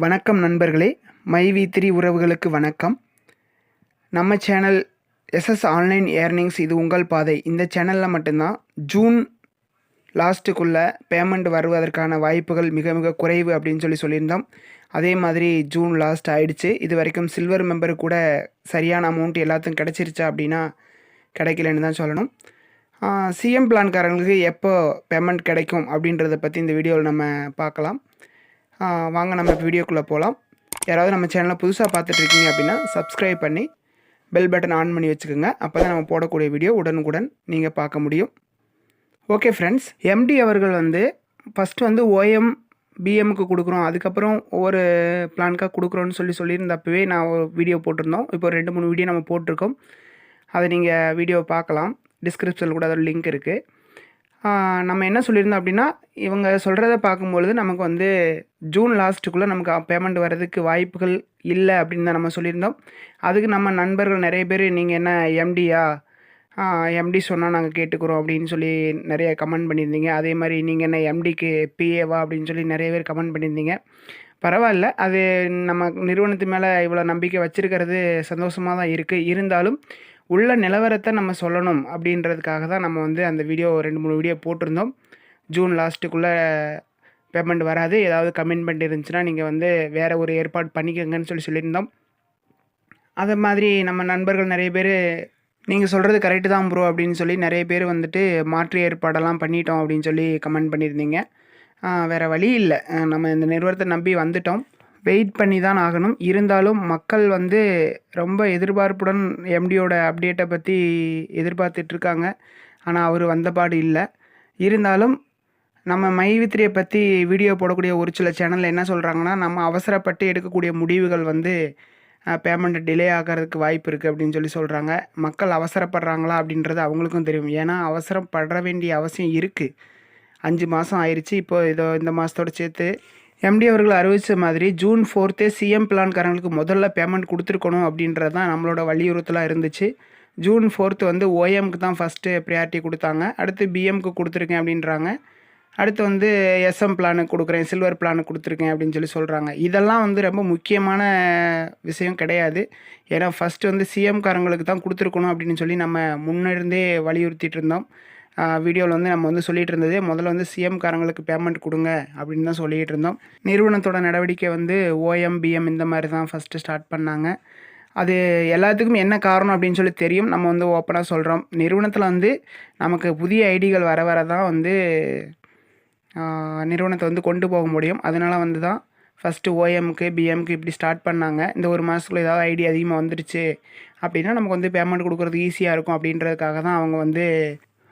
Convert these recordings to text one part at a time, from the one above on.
வணக்கம் நண்பர்களே, மைவி3 உறவுகளுக்கு வணக்கம். நம்ம சேனல் எஸ்எஸ் ஆன்லைன் ஏர்னிங்ஸ், இது உங்கள் பாதை. இந்த சேனலில் மட்டும்தான் ஜூன் லாஸ்ட்டுக்குள்ளே பேமெண்ட் வருவதற்கான வாய்ப்புகள் மிக மிக குறைவு அப்படின்னு சொல்லியிருந்தோம். அதே மாதிரி ஜூன் லாஸ்ட் ஆயிடுச்சு. இது வரைக்கும் சில்வர் மெம்பர் கூட சரியான அமௌண்ட் எல்லாத்துக்கும் கிடச்சிருச்சா அப்படின்னா கிடைக்கலன்னு தான் சொல்லணும். சிஎம் பிளான்காரங்களுக்கு எப்போ பேமெண்ட் கிடைக்கும் அப்படின்றத பற்றி இந்த வீடியோவில் நம்ம பார்க்கலாம். வாங்க நம்ம வீடியோக்குள்ளே போகலாம். யாராவது நம்ம சேனலை புதுசாக பார்த்துட்ருக்கீங்க அப்படின்னா சப்ஸ்கிரைப் பண்ணி பெல் பட்டன் ஆன் பண்ணி வச்சுக்கோங்க. அப்போ தான் நம்ம போடக்கூடிய வீடியோ உடனுக்குடன் நீங்கள் பார்க்க முடியும். ஓகே ஃப்ரெண்ட்ஸ், எம்டி அவர்கள் ஃபஸ்ட்டு ஓஎம் பிஎம்முக்கு கொடுக்குறோம், அதுக்கப்புறம் ஒவ்வொரு பிளான்காக கொடுக்குறோன்னு சொல்லியிருந்தப்பவே நான் ஒரு வீடியோ போட்டிருந்தோம். இப்போ 2-3 வீடியோ நம்ம போட்டிருக்கோம். அதை நீங்கள் வீடியோ பார்க்கலாம். டிஸ்கிரிப்ஷனில் கூட அதோட லிங்க் இருக்குது. நம்ம என்ன சொல்லியிருந்தோம் அப்படின்னா, இவங்க சொல்கிறத பார்க்கும்பொழுது நமக்கு ஜூன் லாஸ்ட்டுக்குள்ளே நமக்கு பேமெண்ட் வர்றதுக்கு வாய்ப்புகள் இல்லை அப்படின்னு தான் நம்ம சொல்லியிருந்தோம். அதுக்கு நம்ம நண்பர்கள் நிறைய பேர், நீங்கள் என்ன எம்டியா, எம்டி சொன்னால் நாங்கள் கேட்டுக்கிறோம் அப்படின்னு சொல்லி நிறைய கமெண்ட் பண்ணியிருந்தீங்க. அதே மாதிரி நீங்கள் என்ன எம்டிக்கு பிஏவா அப்படின்னு சொல்லி நிறைய பேர் கமெண்ட் பண்ணியிருந்தீங்க. பரவாயில்ல, அது நம்ம நிறுவனத்து மேலே இவ்வளோ நம்பிக்கை வச்சுருக்கிறது சந்தோஷமாக தான் இருக்குது. இருந்தாலும் உள்ள நிலவரத்தை நம்ம சொல்லணும் அப்படின்றதுக்காக தான் நம்ம அந்த வீடியோ 2-3 வீடியோ போட்டிருந்தோம். ஜூன் லாஸ்ட்டுக்குள்ளே பேமெண்ட் வராது, ஏதாவது கமிட்மெண்ட் இருந்துச்சுன்னா நீங்கள் வேறு ஒரு ஏற்பாடு பண்ணிக்கோங்கன்னு சொல்லியிருந்தோம். அதை மாதிரி நம்ம நண்பர்கள் நிறைய பேர், நீங்கள் சொல்கிறது கரெக்டு தான் ப்ரோ அப்படின்னு சொல்லி நிறைய பேர் மாற்று ஏற்பாடெல்லாம் பண்ணிட்டோம் அப்படின்னு சொல்லி கமெண்ட் பண்ணியிருந்தீங்க. வேறு வழி இல்லை, நம்ம இந்த நிறுவனத்தை நம்பி வந்துட்டோம். வெயிட் பண்ணி தான் ஆகணும். இருந்தாலும் மக்கள் ரொம்ப எதிர்பார்ப்புடன் எம்டியோட அப்டேட்டை பற்றி எதிர்பார்த்துட்ருக்காங்க. ஆனால் அவர் வந்தபாடு இல்லை. இருந்தாலும் நம்ம மைவி3 பற்றி வீடியோ போடக்கூடிய ஒரு சில சேனலில் என்ன சொல்கிறாங்கன்னா, நம்ம அவசரப்பட்டு எடுக்கக்கூடிய முடிவுகள் பேமெண்ட் டிலே ஆகிறதுக்கு வாய்ப்பு இருக்குது அப்படின்னு சொல்கிறாங்க. மக்கள் அவசரப்படுறாங்களா அப்படின்றது அவங்களுக்கும் தெரியும். ஏன்னா அவசரப்பட வேண்டிய அவசியம் இருக்குது. 5 மாதம் ஆயிடுச்சு. இப்போது இந்த மாதத்தோடு சேர்த்து எம்டி அவர்கள் அறிவித்த மாதிரி ஜூன் 4 சிஎம் பிளான்காரங்களுக்கு முதல்ல பேமெண்ட் கொடுத்துருக்கணும் அப்படின்றது தான் நம்மளோட வலியுறுத்தலாக இருந்துச்சு. ஜூன் 4 ஓஎம்க்கு தான் ஃபஸ்ட்டு ப்ரியாரிட்டி கொடுத்தாங்க. அடுத்து பிஎம்க்கு கொடுத்துருக்கேன் அப்படின்றாங்க. அடுத்து எஸ்எம் பிளானுக்கு கொடுக்குறேன், சில்வர் பிளானுக்கு கொடுத்துருக்கேன் அப்படின்னு சொல்கிறாங்க. இதெல்லாம் ரொம்ப முக்கியமான விஷயம் கிடையாது. ஏன்னா ஃபஸ்ட்டு சிஎம்காரங்களுக்கு தான் கொடுத்துருக்கணும் அப்படின்னு சொல்லி நம்ம முன்னிருந்தே வலியுறுத்திட்டு இருந்தோம். வீடியோவில் நம்ம சொல்லிகிட்டு இருந்தது, முதல்ல சிஎம்காரங்களுக்கு பேமெண்ட் கொடுங்க அப்படின்னு தான் சொல்லிகிட்டு இருந்தோம். நிறுவனத்தோட நடவடிக்கை ஓஎம் பிஎம் இந்த மாதிரி தான் ஃபஸ்ட்டு ஸ்டார்ட் பண்ணாங்க. அது எல்லாத்துக்கும் என்ன காரணம் அப்படின்னு சொல்லி தெரியும். நம்ம ஓப்பனாக சொல்கிறோம், நிறுவனத்தில் நமக்கு புதிய ஐடிகள் வர வர தான் நிறுவனத்தை கொண்டு போக முடியும். அதனால் தான் ஃபஸ்ட்டு ஓஎம்க்கு பிஎம்க்கு இப்படி ஸ்டார்ட் பண்ணாங்க. இந்த ஒரு மாதத்துக்குள்ள ஏதாவது ஐடி அதிகமாக வந்துடுச்சு அப்படின்னா நமக்கு பேமெண்ட் கொடுக்குறதுக்கு ஈஸியாக இருக்கும் அப்படின்றதுக்காக தான் அவங்க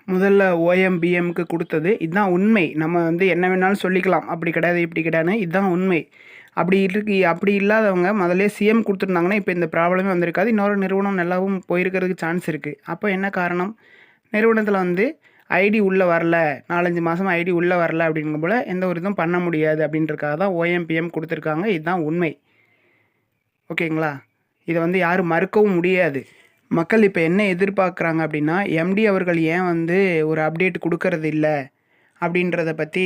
முதல்ல ஓஎம் பிஎம்க்கு கொடுத்தது. இதுதான் உண்மை. நம்ம என்ன வேணாலும் சொல்லிக்கலாம், அப்படி கிடையாது இப்படி கிடையாது, இதுதான் உண்மை. அப்படி இல்லாதவங்க முதல்ல சிஎம் கொடுத்துருந்தாங்கன்னா இப்போ இந்த ப்ராப்ளமே வந்திருக்காது. இன்னொரு நிறுவனம் நல்லாவும் போயிருக்கிறதுக்கு சான்ஸ் இருக்குது. அப்போ என்ன காரணம், நிறுவனத்தில் ஐடி உள்ளே வரல, 4-5 மாதம் ஐடி உள்ளே வரல அப்படிங்கும் போல் எந்த ஒரு இதுவும் பண்ண முடியாது அப்படின்றதுக்காக தான் ஓஎம் பிஎம் கொடுத்துருக்காங்க. இதுதான் உண்மை. ஓகேங்களா? இதை யாரும் மறுக்கவும் முடியாது. மக்கள் இப்போ என்ன எதிர்பார்க்குறாங்க அப்படின்னா, எம்டி அவர்கள் ஏன் ஒரு அப்டேட் கொடுக்கறது இல்லை அப்படின்றத பற்றி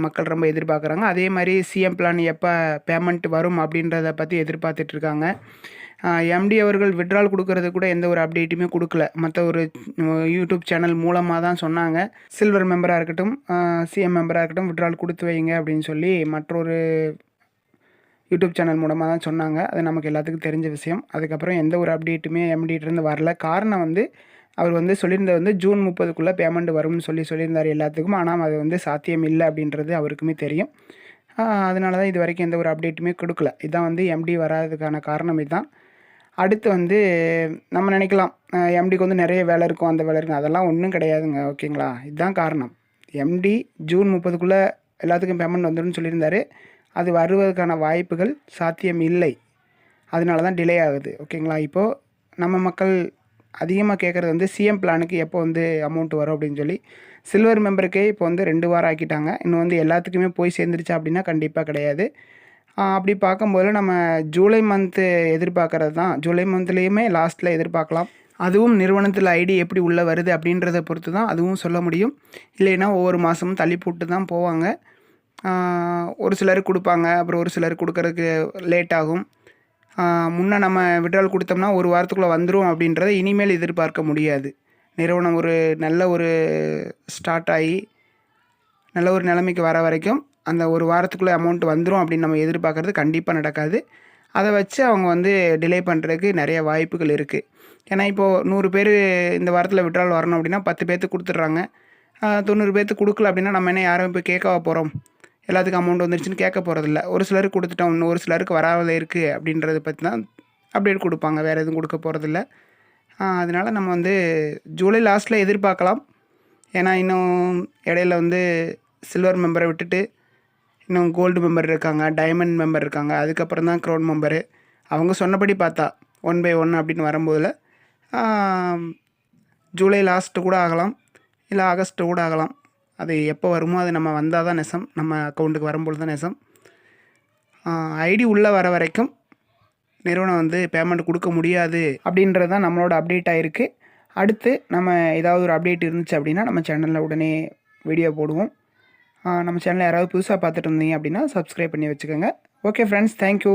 மக்கள் ரொம்ப எதிர்பார்க்குறாங்க. அதே மாதிரி சிஎம் பிளான் எப்போ பேமெண்ட் வரும் அப்படின்றத பற்றி எதிர்பார்த்துட்ருக்காங்க. எம்டி அவர்கள் விட்ரால் கொடுக்கறது கூட எந்த ஒரு அப்டேட்டுமே கொடுக்கல. மற்ற ஒரு யூடியூப் சேனல் மூலமாக தான் சொன்னாங்க, சில்வர் மெம்பராக இருக்கட்டும் சிஎம் மெம்பராக இருக்கட்டும் விட்ரால் கொடுத்து வைங்க அப்படின்னு சொல்லி மற்றொரு யூடியூப் சேனல் மூலமாக தான் சொன்னாங்க. அது நமக்கு எல்லாத்துக்கும் தெரிஞ்ச விஷயம். அதுக்கப்புறம் எந்த ஒரு அப்டேட்டுமே எம்டிகிட்டேருந்து வரல. காரணம் அவர் சொல்லியிருந்தது ஜூன் 30க்குள்ளே பேமெண்ட் வரும்னு சொல்லியிருந்தார் எல்லாத்துக்கும். ஆனால் அது சாத்தியம் இல்லை அப்படின்றது அவருக்குமே தெரியும். அதனால தான் இது வரைக்கும் எந்த ஒரு அப்டேட்டுமே கொடுக்கல. இதுதான் எம்டி வராததுக்கான காரணம் இதுதான். அடுத்து நம்ம நினைக்கலாம், எம்டிக்கு நிறைய வேலை இருக்கும், அந்த வேலை இருக்கும். அதெல்லாம் ஒன்றும் கிடையாதுங்க. ஓகேங்களா? இதுதான் காரணம். எம்டி ஜூன் 30க்குள்ளே எல்லாத்துக்கும் பேமெண்ட் வந்துடும் சொல்லியிருந்தார். அது வருவதற்கான வாய்ப்புகள் சாத்தியம் இல்லை. அதனால தான் டிலே ஆகுது. ஓகேங்களா? இப்போது நம்ம மக்கள் அதிகமாக கேட்குறது சிஎம் பிளானுக்கு எப்போ அமௌண்ட் வரும் அப்படின்னு சொல்லி. சில்வர் மெம்பருக்கே இப்போ 2 வாரம் ஆக்கிட்டாங்க. இன்னும் எல்லாத்துக்குமே போய் சேர்ந்துருச்சா அப்படின்னா கண்டிப்பாக கிடையாது. அப்படி பார்க்கும்போது நம்ம ஜூலை மந்த்து எதிர்பார்க்குறது தான். ஜூலை மந்த்லேயுமே லாஸ்ட்டில் எதிர்பார்க்கலாம். அதுவும் நிறுவனத்தில் ஐடி எப்படி உள்ளே வருது அப்படின்றத பொறுத்து தான் அதுவும் சொல்ல முடியும். இல்லைன்னா ஒவ்வொரு மாதமும் தள்ளி போட்டு தான் போவாங்க. ஒரு சிலருக்கு கொடுப்பாங்க, அப்புறம் ஒரு சிலருக்கு கொடுக்கறதுக்கு லேட் ஆகும். முன்ன நம்ம விட்ரால் கொடுத்தோம்னா ஒரு வாரத்துக்குள்ளே வந்துடும் அப்படின்றத இனிமேல் எதிர்பார்க்க முடியாது. நிறுவனம் ஒரு நல்ல ஒரு ஸ்டார்ட் ஆகி நல்ல ஒரு நிலைமைக்கு வர வரைக்கும் அந்த ஒரு வாரத்துக்குள்ளே அமௌண்ட் வந்துடும் அப்படின்னு நம்ம எதிர்பார்க்குறது கண்டிப்பாக நடக்காது. அதை வச்சு அவங்க வந்து டிலே பண்ணுறதுக்கு நிறைய வாய்ப்புகள் இருக்குது. ஏன்னா இப்போது 100 பேர் இந்த வாரத்தில் விட்ரால் வரணும் அப்படின்னா 10 பேர்த்துக்கு கொடுத்துட்றாங்க. 90 பேர்த்துக்கு கொடுக்கல அப்படின்னா நம்ம என்ன யாரும் இப்போ கேட்கவா போகிறோம்? எல்லாத்துக்கும் அமௌண்ட் வந்துருச்சுன்னு கேட்க போகிறதில்ல. ஒரு சிலருக்கு கொடுத்துட்டோம், இன்னும் ஒரு சிலருக்கு வராமல் இருக்குது அப்படின்றத பற்றி தான் அப்டேட் கொடுப்பாங்க. வேறு எதுவும் கொடுக்க போகிறதில்ல. அதனால் நம்ம வந்து ஜூலை லாஸ்ட்டில் எதிர்பார்க்கலாம். ஏன்னா இன்னும் இடையில வந்து சில்வர் மெம்பரை விட்டுட்டு இன்னும் கோல்டு மெம்பர் இருக்காங்க, டைமண்ட் மெம்பர் இருக்காங்க, அதுக்கப்புறம் தான் க்ரௌன் மெம்பரு. அவங்க சொன்னபடி பார்த்தா 1 பை 1 அப்படின்னு வரும்போதில் ஜூலை லாஸ்ட்டு கூட ஆகலாம், இல்லை ஆகஸ்ட்டு கூட ஆகலாம். அது எப்போ வருமோ அது நம்ம வந்தால் தான் நெசம், நம்ம அக்கௌண்ட்டுக்கு வரும்பொழுது தான் நெசம். ஐடி உள்ளே வர வரைக்கும் நிறுவனம் வந்து பேமெண்ட் கொடுக்க முடியாது அப்படின்றது தான் நம்மளோட அப்டேட் ஆகிருக்கு. அடுத்து நம்ம ஏதாவது ஒரு அப்டேட் இருந்துச்சு அப்படின்னா நம்ம சேனலில் உடனே வீடியோ போடுவோம். நம்ம சேனலில் யாராவது புதுசாக பார்த்துட்டு இருந்தீங்க அப்படின்னா சப்ஸ்கிரைப் பண்ணி வச்சுக்கோங்க. Okay friends, thank you.